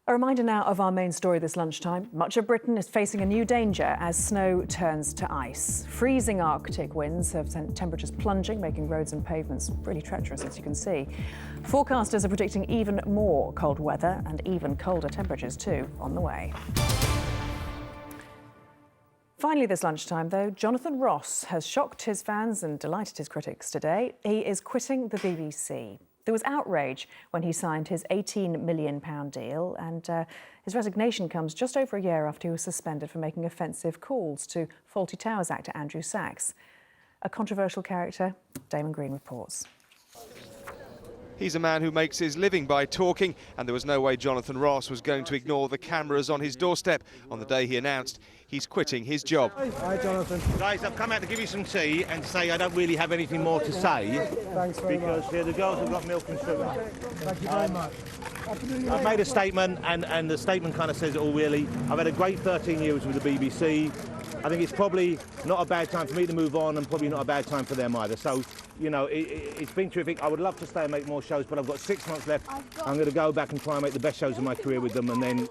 A reminder now of our main story this lunchtime. Much of Britain is facing a new danger as snow turns to ice. Freezing Arctic winds have sent temperatures plunging, making roads and pavements really treacherous, as you can see. Forecasters are predicting even more cold weather and even colder temperatures too on the way. Finally this lunchtime, though, Jonathan Ross has shocked his fans and delighted his critics today. He is quitting the BBC. There was outrage when he signed his £18 million deal, and his resignation comes just over a year after he was suspended for making offensive calls to Fawlty Towers actor Andrew Sachs. A controversial character, Damon Green reports. He's a man who makes his living by talking, and there was no way Jonathan Ross was going to ignore the cameras on his doorstep on the day he announced he's quitting his job. Hi, Jonathan. Guys, I've come out to give you some tea and say I don't really have anything more to say. Thanks very much. Because here the girls have got milk and sugar. Thank you very much. I've made a statement, and the statement kind of says it all, really. I've had a great 13 years with the BBC. I think it's probably not a bad time for me to move on, and probably not a bad time for them either. So, you know, it's been terrific. I would love to stay and make more shows, but I've got 6 months left. I'm going to go back and try and make the best shows of my career with them, and then...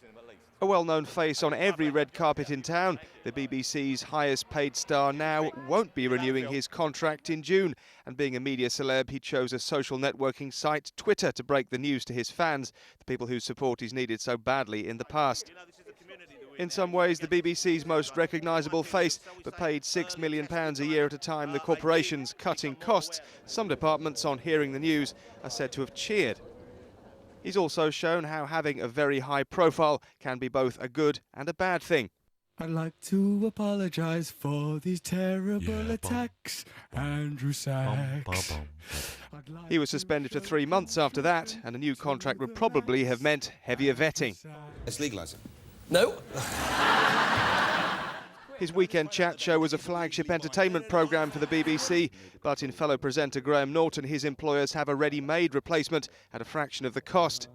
A well-known face on every red carpet in town, the BBC's highest-paid star now won't be renewing his contract in June. And being a media celeb, he chose a social networking site, Twitter, to break the news to his fans, the people whose support he's needed so badly in the past. In some ways, the BBC's most recognisable face, but paid £6 million a year at a time the corporation's cutting costs, some departments on hearing the news are said to have cheered. He's also shown how having a very high profile can be both a good and a bad thing. I'd like to apologise for these terrible attacks, Andrew Sachs. He was suspended for 3 months after that, and a new contract would probably have meant heavier vetting. Let's legalise it. No. His weekend chat show was a flagship entertainment programme for the BBC, but in fellow presenter Graham Norton, his employers have a ready-made replacement at a fraction of the cost.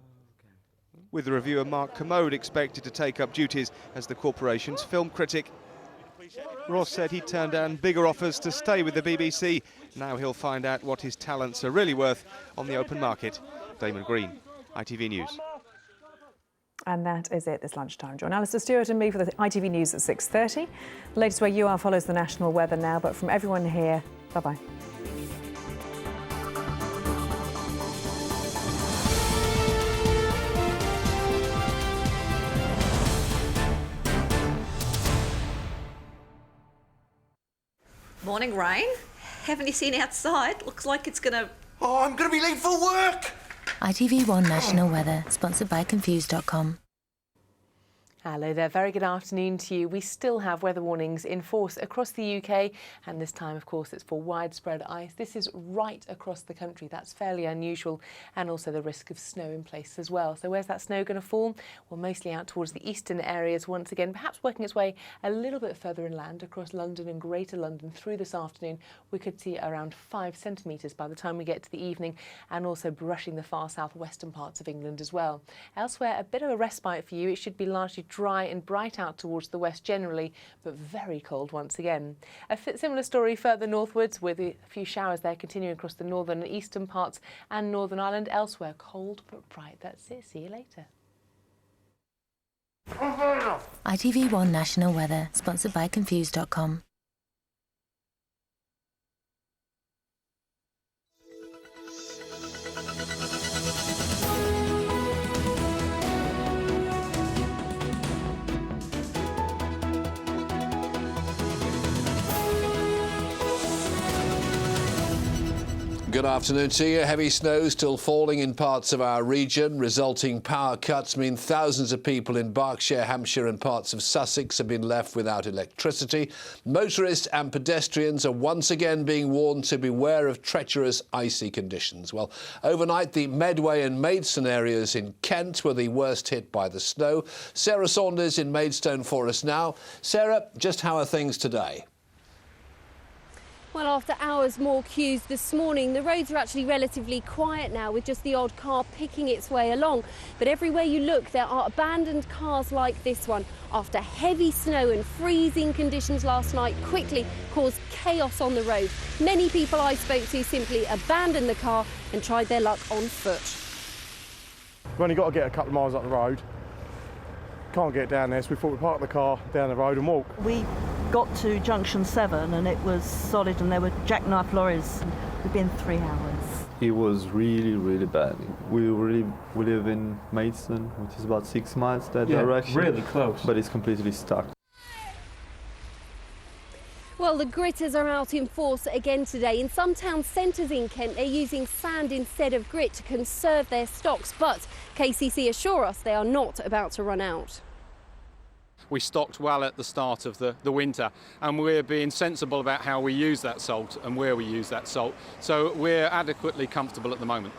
With the reviewer Mark Commode expected to take up duties as the corporation's film critic. Ross said he turned down bigger offers to stay with the BBC. Now he'll find out what his talents are really worth on the open market. Damon Green, ITV News. And that is it this lunchtime. Join Alistair Stewart and me for the ITV News at 6:30. The latest where you are follows the national weather now, but from everyone here, bye-bye. Morning, rain. Haven't you seen outside? Looks like it's going to... Oh, I'm going to be late for work! ITV1 National Weather, sponsored by Confused.com. Hello there, very good afternoon to you. We still have weather warnings in force across the UK, and this time, of course, it's for widespread ice. This is right across the country. That's fairly unusual, and also the risk of snow in place as well. So where's that snow going to fall? Well, mostly out towards the eastern areas once again, perhaps working its way a little bit further inland across London and Greater London through this afternoon. We could see around 5 centimetres by the time we get to the evening, and also brushing the far southwestern parts of England as well. Elsewhere, a bit of a respite for you. It should be largely dry and bright out towards the west generally, but very cold once again. A similar story further northwards, with a few showers there continuing across the northern and eastern parts and Northern Ireland. Elsewhere, cold but bright. That's it. See you later. ITV1 National Weather, sponsored by Confused.com. Good afternoon to you. Heavy snow still falling in parts of our region. Resulting power cuts mean thousands of people in Berkshire, Hampshire and parts of Sussex have been left without electricity. Motorists and pedestrians are once again being warned to beware of treacherous, icy conditions. Well, overnight, the Medway and Maidstone areas in Kent were the worst hit by the snow. Sarah Saunders in Maidstone for us now. Sarah, just how are things today? Well, after hours more queues this morning, the roads are actually relatively quiet now, with just the odd car picking its way along. But everywhere you look, there are abandoned cars like this one. After heavy snow and freezing conditions last night quickly caused chaos on the road. Many people I spoke to simply abandoned the car and tried their luck on foot. We've only got to get a couple of miles up the road, can't get down there, so we thought we'd park the car down the road and walk. We got to junction 7 and it was solid, and there were jackknife lorries within 3 hours. It was really, really bad. We live in Maidstone, which is about 6 miles that direction. Really close. But it's completely stuck. Well, the gritters are out in force again today. In some town centres in Kent, they're using sand instead of grit to conserve their stocks. But KCC assure us they are not about to run out. We stocked well at the start of the winter, and we're being sensible about how we use that salt and where we use that salt. So we're adequately comfortable at the moment.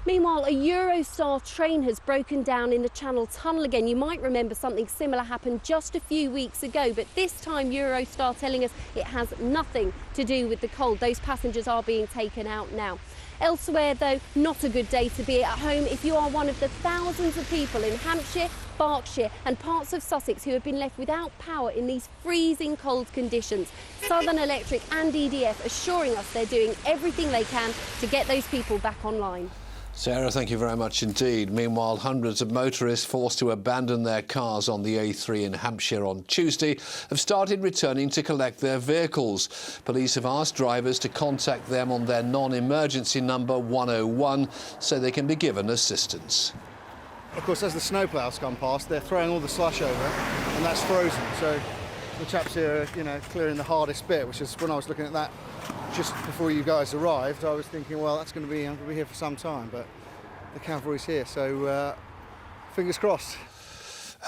Meanwhile, a Eurostar train has broken down in the Channel Tunnel again. You might remember something similar happened just a few weeks ago, but this time Eurostar telling us it has nothing to do with the cold. Those passengers are being taken out now. Elsewhere, though, not a good day to be at home if you are one of the thousands of people in Hampshire, Berkshire and parts of Sussex who have been left without power in these freezing cold conditions. Southern Electric and EDF assuring us they're doing everything they can to get those people back online. Sarah, thank you very much indeed. Meanwhile, hundreds of motorists forced to abandon their cars on the A3 in Hampshire on Tuesday have started returning to collect their vehicles. Police have asked drivers to contact them on their non-emergency number 101 so they can be given assistance. Of course, as the snowplows come past, they're throwing all the slush over it, and that's frozen. So the chaps here are, clearing the hardest bit, which is when I was looking at that just before you guys arrived, I was thinking, well, I'm going to be here for some time, but the cavalry's here, so fingers crossed.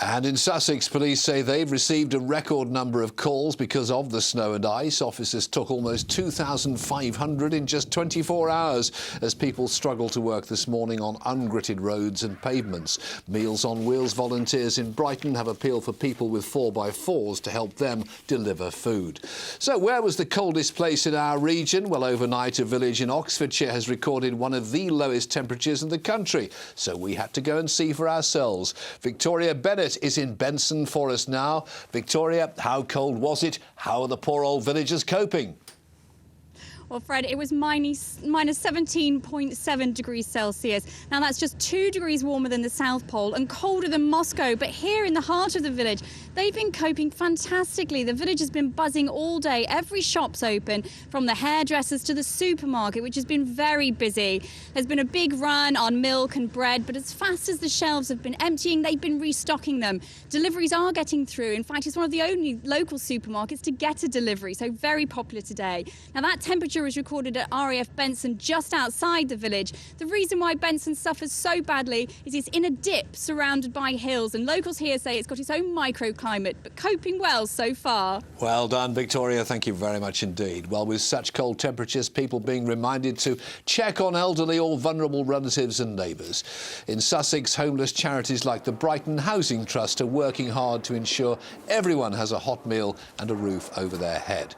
And in Sussex, police say they've received a record number of calls because of the snow and ice. Officers took almost 2,500 in just 24 hours as people struggle to work this morning on ungritted roads and pavements. Meals on Wheels volunteers in Brighton have appealed for people with 4x4s to help them deliver food. So where was the coldest place in our region? Well, overnight a village in Oxfordshire has recorded one of the lowest temperatures in the country. So we had to go and see for ourselves. Victoria Bennett is in Benson for us now. Victoria, how cold was it? How are the poor old villagers coping? Well, Fred, it was minus 17.7 degrees Celsius. Now, that's just 2 degrees warmer than the South Pole and colder than Moscow. But here in the heart of the village, they've been coping fantastically. The village has been buzzing all day. Every shop's open, from the hairdressers to the supermarket, which has been very busy. There's been a big run on milk and bread, but as fast as the shelves have been emptying, they've been restocking them. Deliveries are getting through. In fact, it's one of the only local supermarkets to get a delivery, so very popular today. Now, that temperature was recorded at RAF Benson just outside the village. The reason why Benson suffers so badly is it's in a dip surrounded by hills, and locals here say it's got its own microclimate, but coping well so far. Well done, Victoria. Thank you very much indeed. Well, with such cold temperatures, people being reminded to check on elderly or vulnerable relatives and neighbours. In Sussex, homeless charities like the Brighton Housing Trust are working hard to ensure everyone has a hot meal and a roof over their head.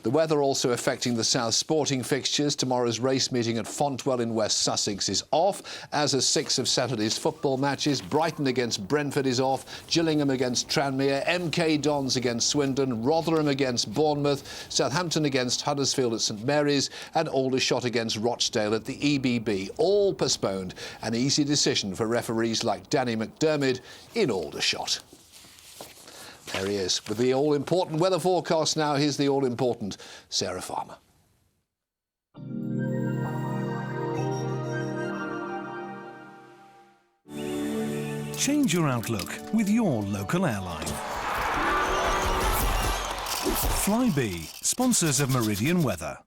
The weather also affecting the South sporting fixtures. Tomorrow's race meeting at Fontwell in West Sussex is off, as are 6 of Saturday's football matches. Brighton against Brentford is off, Gillingham against Tranmere, MK Dons against Swindon, Rotherham against Bournemouth, Southampton against Huddersfield at St Mary's and Aldershot against Rochdale at the EBB. All postponed. An easy decision for referees like Danny McDermott in Aldershot. There he is with the all-important weather forecast now. Here's the all-important Sarah Farmer. Change your outlook with your local airline. Flybe, sponsors of Meridian Weather.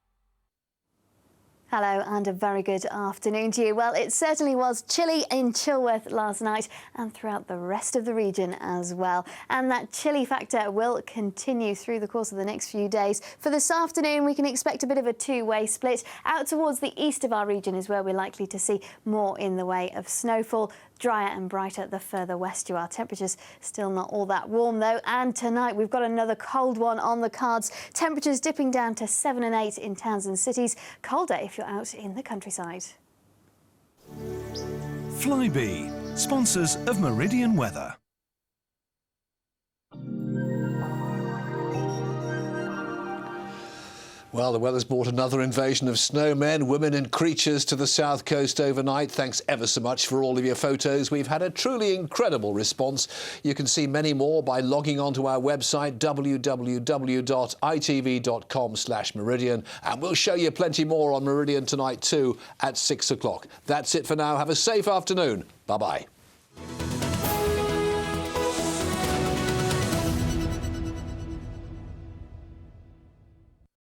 Hello and a very good afternoon to you. Well, it certainly was chilly in Chilworth last night and throughout the rest of the region as well. And that chilly factor will continue through the course of the next few days. For this afternoon, we can expect a bit of a two-way split. Out towards the east of our region is where we're likely to see more in the way of snowfall. Drier and brighter the further west you are. Temperatures still not all that warm though, and tonight we've got another cold one on the cards. Temperatures dipping down to 7 and 8 in towns and cities. Colder if you're out in the countryside. Flybe, sponsors of Meridian Weather. Well, the weather's brought another invasion of snowmen, women and creatures to the south coast overnight. Thanks ever so much for all of your photos. We've had a truly incredible response. You can see many more by logging onto our website, www.itv.com/Meridian. And we'll show you plenty more on Meridian tonight too at 6 o'clock. That's it for now. Have a safe afternoon. Bye-bye.